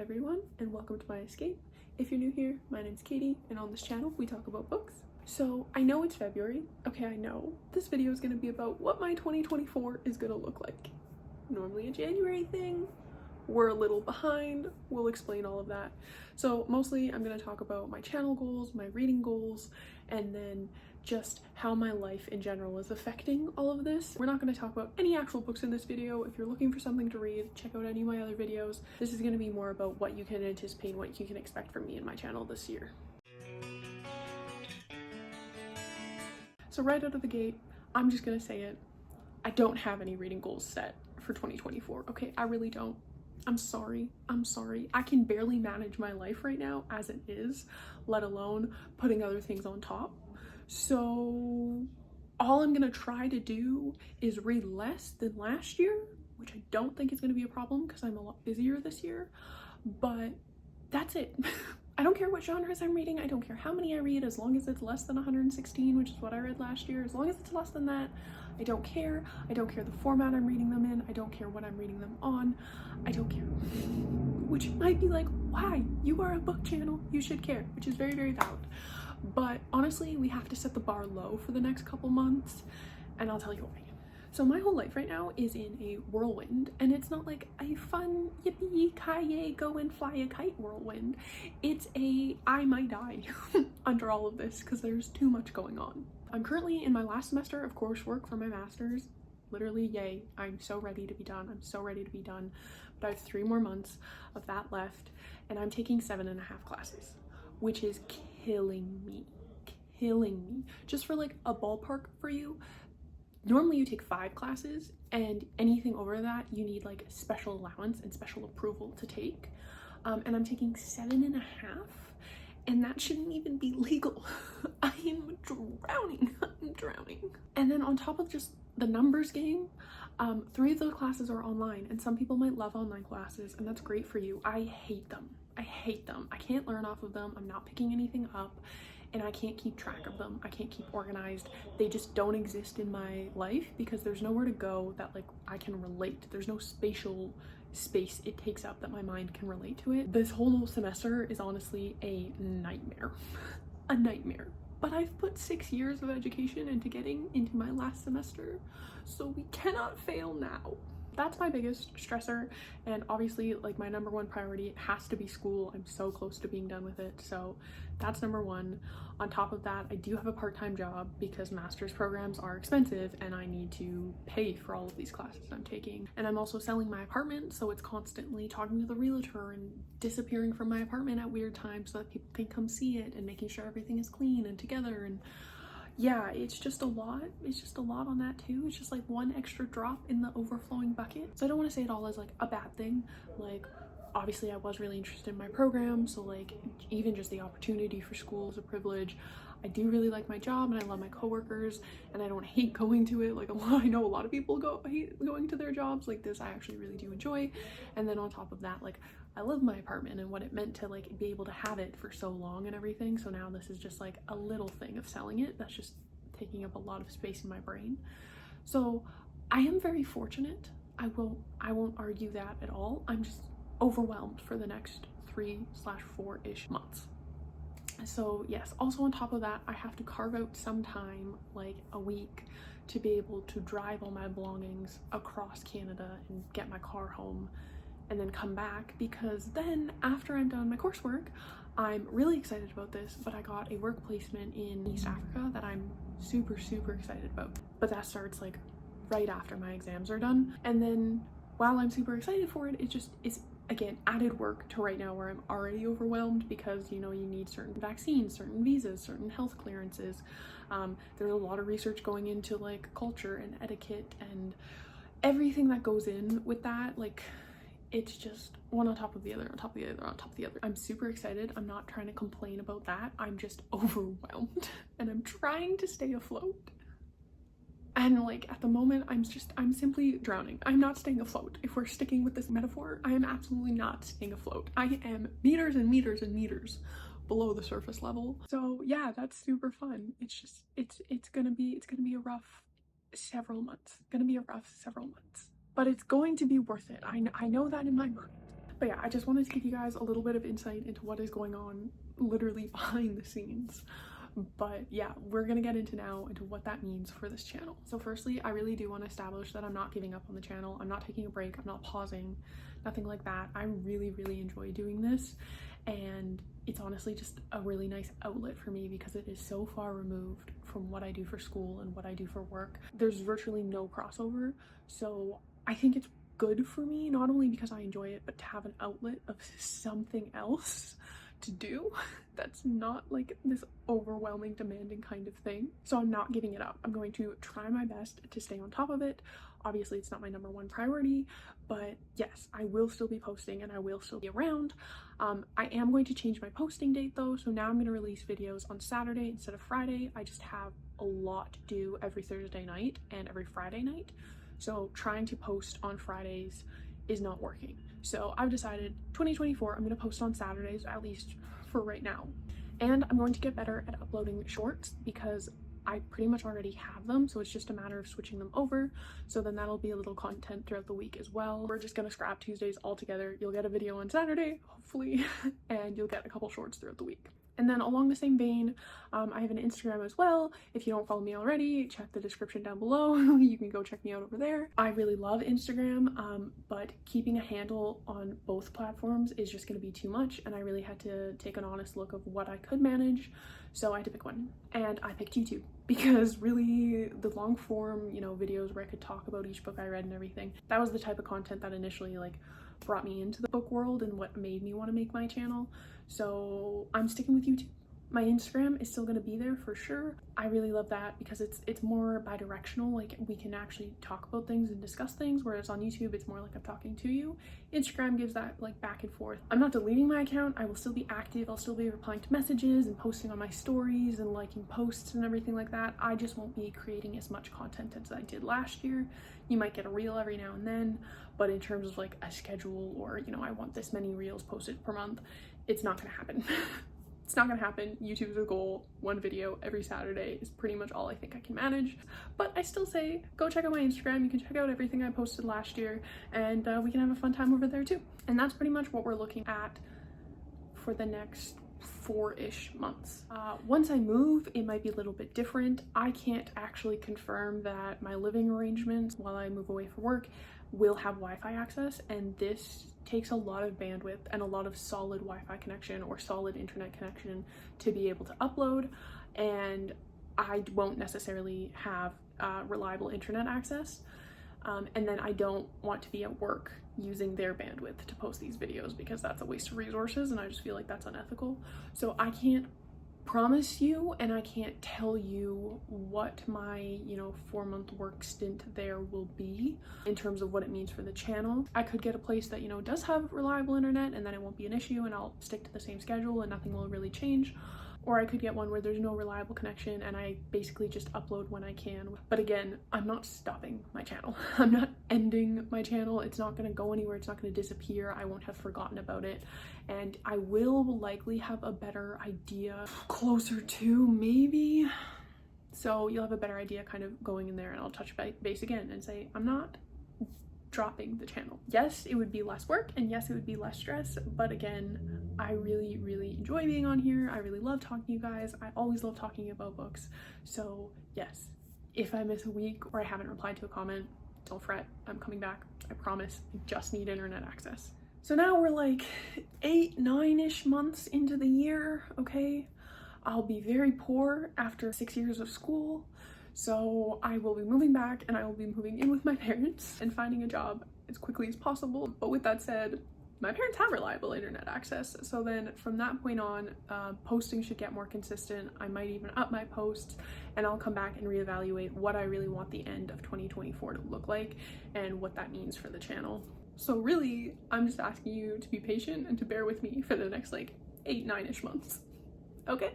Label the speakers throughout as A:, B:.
A: everyone, and welcome to my escape. If you're new here, my name's Katie, and on this channel we talk about books. So I know it's February. Okay, I know this video is going to be about what my 2024 is going to look like. Normally a January thing. We're a little behind. We'll explain all of that. So mostly I'm going to talk about my channel goals, my reading goals, and then just how my life in general is affecting all of this. We're not going to talk about any actual books in this video. If you're looking for something to read, check out any of my other videos. This is going to be more about what you can anticipate and what you can expect from me and my channel this year. So right out of the gate, I'm just going to say it. I don't have any reading goals set for 2024. Okay, I really don't. I'm sorry. I can barely manage my life right now as it is, let alone putting other things on top. So all I'm gonna try to do is read less than last year, which I don't think is gonna be a problem because I'm a lot busier this year, but that's it. I don't care what genres I'm reading. I don't care how many I read, as long as it's less than 116, which is what I read last year. As long as it's less than that, I don't care. I don't care the format I'm reading them in. I don't care what I'm reading them on. I don't care. Which might be like, why? You are a book channel. You should care, which is very, very valid. But honestly, we have to set the bar low for the next couple months, and I'll tell you why. So my whole life right now is in a whirlwind, and it's not like a fun yippee-ki-yay go and fly a kite whirlwind. It's a I might die under all of this because there's too much going on. I'm currently in my last semester of coursework for my master's. Literally, yay, I'm so ready to be done. I'm so ready to be done. But I have 3 more months of that left, and I'm taking 7.5 classes, which is killing me. Just for like a ballpark for you, normally you take 5 classes, and anything over that you need like special allowance and special approval to take. And I'm taking 7.5, and that shouldn't even be legal. I am drowning. I'm drowning. And then on top of just the numbers game, 3 of those classes are online, and some people might love online classes, and that's great for you. I hate them. I can't learn off of them. I'm not picking anything up, and I can't keep track of them. I can't keep organized. They just don't exist in my life because there's nowhere to go that like I can relate. There's no spatial space it takes up that my mind can relate to it. This whole semester is honestly a nightmare. A nightmare. But I've put 6 years of education into getting into my last semester, so we cannot fail now. That's my biggest stressor, and obviously like my number 1 priority has to be school. I'm so close to being done with it, so that's number 1. On top of that, I do have a part-time job because master's programs are expensive and I need to pay for all of these classes I'm taking. And I'm also selling my apartment, so it's constantly talking to the realtor and disappearing from my apartment at weird times so that people can come see it, and making sure everything is clean and together. And yeah, it's just a lot. It's just a lot on that too. It's just like one extra drop in the overflowing bucket. So I don't want to say it all as like a bad thing. Like, obviously I was really interested in my program, so like even just the opportunity for school is a privilege. I do really like my job, and I love my coworkers, and I don't hate going to it. Like I know a lot of people hate going to their jobs. Like this I actually really do enjoy. And then on top of that, like I love my apartment and what it meant to like be able to have it for so long and everything. So now this is just like a little thing of selling it that's just taking up a lot of space in my brain. So I am very fortunate. I won't argue that at all. I'm just overwhelmed for the next 3/4-ish months. So yes, also on top of that, I have to carve out some time, like a week, to be able to drive all my belongings across Canada and get my car home and then come back, because then after I'm done my coursework, I'm really excited about this, but I got a work placement in East Africa that I'm super excited about. But that starts like right after my exams are done. And then while I'm super excited for it, it's again added work to right now where I'm already overwhelmed, because you know you need certain vaccines, certain visas, certain health clearances. There's a lot of research going into like culture and etiquette and everything that goes in with that. Like it's just one on top of the other, on top of the other, on top of the other. I'm super excited. I'm not trying to complain about that. I'm just overwhelmed and I'm trying to stay afloat. And like at the moment, I'm simply drowning. I'm not staying afloat. If we're sticking with this metaphor, I am absolutely not staying afloat. I am meters and meters and meters below the surface level. So yeah, that's super fun. It's just, it's gonna be a rough several months. But it's going to be worth it. I know that in my mind. But yeah, I just wanted to give you guys a little bit of insight into what is going on literally behind the scenes. But yeah, we're gonna get into what that means for this channel. So firstly, I really do want to establish that I'm not giving up on the channel. I'm not taking a break. I'm not pausing, nothing like that. I really enjoy doing this, and it's honestly just a really nice outlet for me because it is so far removed from what I do for school and what I do for work. There's virtually no crossover, so I think it's good for me, not only because I enjoy it, but to have an outlet of something else to do that's not like this overwhelming, demanding kind of thing. So I'm not giving it up. I'm going to try my best to stay on top of it. Obviously it's not my #1 priority, but yes, I will still be posting and I will still be around. I am going to change my posting date though, so now I'm going to release videos on Saturday instead of Friday. I just have a lot to do every Thursday night and every Friday night, so trying to post on Fridays is not working. So I've decided 2024 I'm going to post on Saturdays, at least for right now. And I'm going to get better at uploading shorts because I pretty much already have them, so it's just a matter of switching them over. So then that'll be a little content throughout the week as well. We're just gonna scrap Tuesdays altogether. You'll get a video on Saturday, hopefully, and you'll get a couple shorts throughout the week. And then along the same vein, I have an Instagram as well. If you don't follow me already, check the description down below. You can go check me out over there. I really love Instagram, but keeping a handle on both platforms is just gonna be too much, and I really had to take an honest look of what I could manage. So I had to pick one, and I picked YouTube because really the long form, you know, videos where I could talk about each book I read and everything, that was the type of content that initially like brought me into the book world and what made me want to make my channel. So I'm sticking with YouTube. My Instagram is still going to be there for sure. I really love that because it's more bi-directional, like we can actually talk about things and discuss things, whereas on YouTube it's more like I'm talking to you. Instagram gives that like back and forth. I'm not deleting my account. I will still be active. I'll still be replying to messages and posting on my stories and liking posts and everything like that. I just won't be creating as much content as I did last year. You might get a reel every now and then, but in terms of like a schedule or, you know, I want this many reels posted per month, it's not gonna happen. It's not gonna happen. YouTube is a goal. One video every Saturday is pretty much all I think I can manage. But I still say, go check out my Instagram. You can check out everything I posted last year, and we can have a fun time over there too. And that's pretty much what we're looking at for the next 4-ish months. Once I move, it might be a little bit different. I can't actually confirm that my living arrangements while I move away for work will have Wi-Fi access, and this takes a lot of bandwidth and a lot of solid Wi-Fi connection or solid internet connection to be able to upload, and I won't necessarily have reliable internet access, and then I don't want to be at work using their bandwidth to post these videos because that's a waste of resources and I just feel like that's unethical. So I can't promise you and I can't tell you what my, you know, 4-month work stint there will be in terms of what it means for the channel. I could get a place that, you know, does have reliable internet and then it won't be an issue and I'll stick to the same schedule and nothing will really change. Or I could get one where there's no reliable connection and I basically just upload when I can. But again, I'm not stopping my channel. I'm not ending my channel. It's not gonna go anywhere. It's not gonna disappear. I won't have forgotten about it. And I will likely have a better idea closer to maybe. So you'll have a better idea kind of going in there, and I'll touch base again and say, I'm not dropping the channel. Yes, it would be less work and yes, it would be less stress, but again, I really enjoy being on here. I really love talking to you guys. I always love talking about books. So yes, if I miss a week or I haven't replied to a comment, don't fret, I'm coming back. I promise. I just need internet access. So now we're like 8-9-ish months into the year, okay? I'll be very poor after 6 years of school. So I will be moving back and I will be moving in with my parents and finding a job as quickly as possible. But with that said, my parents have reliable internet access. So then from that point on, posting should get more consistent. I might even up my posts and I'll come back and reevaluate what I really want the end of 2024 to look like and what that means for the channel. So really, I'm just asking you to be patient and to bear with me for the next like 8-9-ish months. Okay,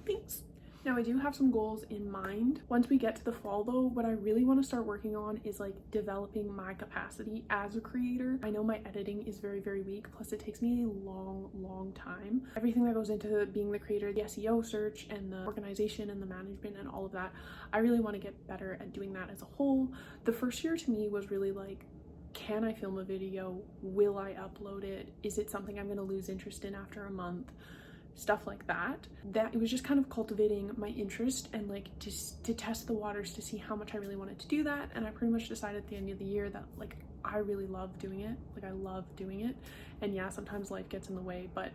A: thanks. Now I do have some goals in mind. Once we get to the fall though, what I really want to start working on is like developing my capacity as a creator. I know my editing is very weak, plus it takes me a long time. Everything that goes into being the creator, the SEO search and the organization and the management and all of that, I really want to get better at doing that as a whole. The first year to me was really like can I film a video? Will I upload it? Is it something I'm going to lose interest in after a month? Stuff like that. That it was just kind of cultivating my interest and like just to test the waters to see how much I really wanted to do that. And I pretty much decided at the end of the year that like I really love doing it. Like I love doing it. And yeah, sometimes life gets in the way, but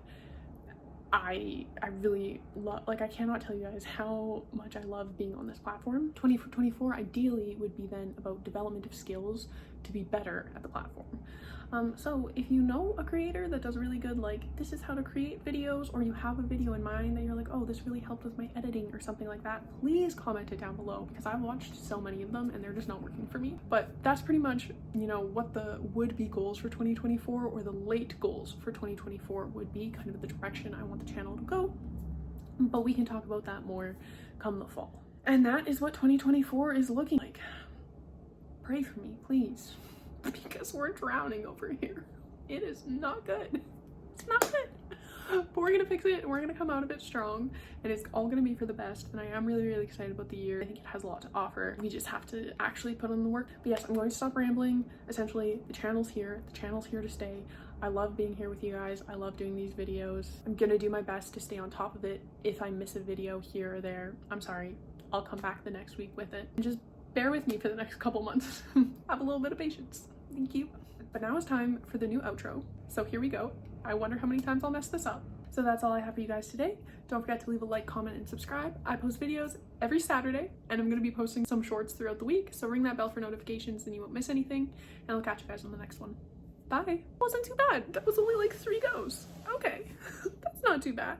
A: I really love, like I cannot tell you guys how much I love being on this platform. 2024 ideally would be then about development of skills to be better at the platform. So if you know a creator that does really good, like this is how to create videos, or you have a video in mind that you're like, oh, this really helped with my editing or something like that, please comment it down below, because I've watched so many of them and they're just not working for me. But that's pretty much, you know, what the would-be goals for 2024 or the late goals for 2024 would be, kind of the direction I want the channel to go. But we can talk about that more come the fall. And that is what 2024 is looking like. Pray for me, please. Because we're drowning over here. It is not good. It's not good. But we're gonna fix it and we're gonna come out of it strong, and it's all gonna be for the best. And I am really excited about the year. I think it has a lot to offer. We just have to actually put in the work. But yes, I'm going to stop rambling. Essentially, the channel's here. The channel's here to stay. I love being here with you guys. I love doing these videos. I'm gonna do my best to stay on top of it. If I miss a video here or there, I'm sorry. I'll come back the next week with it. And just bear with me for the next couple months. Have a little bit of patience. Thank you. But now it's time for the new outro. So here we go. I wonder how many times I'll mess this up. So that's all I have for you guys today. Don't forget to leave a like, comment, and subscribe. I post videos every Saturday, and I'm going to be posting some shorts throughout the week. So ring that bell for notifications and you won't miss anything. And I'll catch you guys on the next one. Bye. Wasn't too bad. That was only like 3 goes. Okay. That's not too bad.